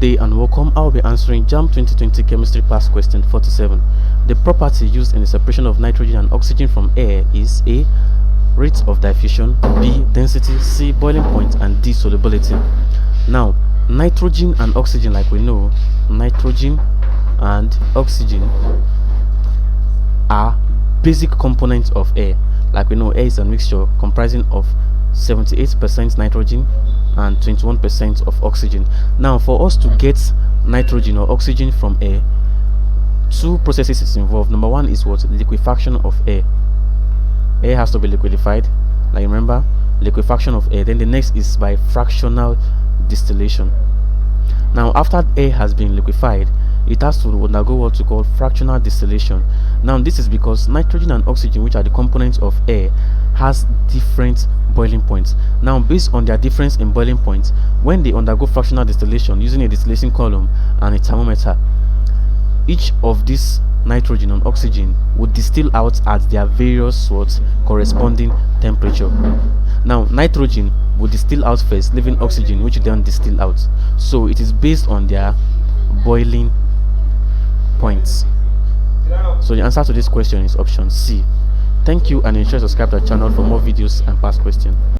Good day and welcome. I'll be answering JAMB 2020 Chemistry Past Question 47. The property used in the separation of nitrogen and oxygen from air is A. Rate of diffusion, B. Density, C. Boiling point, and D. Solubility. Now, nitrogen and oxygen, like we know, nitrogen and oxygen are basic components of air. Like we know, air is a mixture comprising of 78% nitrogen and 21% of oxygen. Now, for us to get nitrogen or oxygen from air, two processes is involved. Number one is what? Liquefaction of air. Air has to be liquefied, like remember, liquefaction of air. Then the next is by fractional distillation. Now, after air has been liquefied, it has to undergo what we call fractional distillation. Now, this is because nitrogen and oxygen, which are the components of air, has different boiling points. Now, based on their difference in boiling points, when they undergo fractional distillation using a distillation column and a thermometer, each of these nitrogen and oxygen would distill out at their various corresponding temperature. Now, nitrogen would distill out first, leaving oxygen, which then distill out. So it is based on their boiling points. So the answer to this question is option C. Thank you, and ensure to subscribe to our channel for more videos and past questions.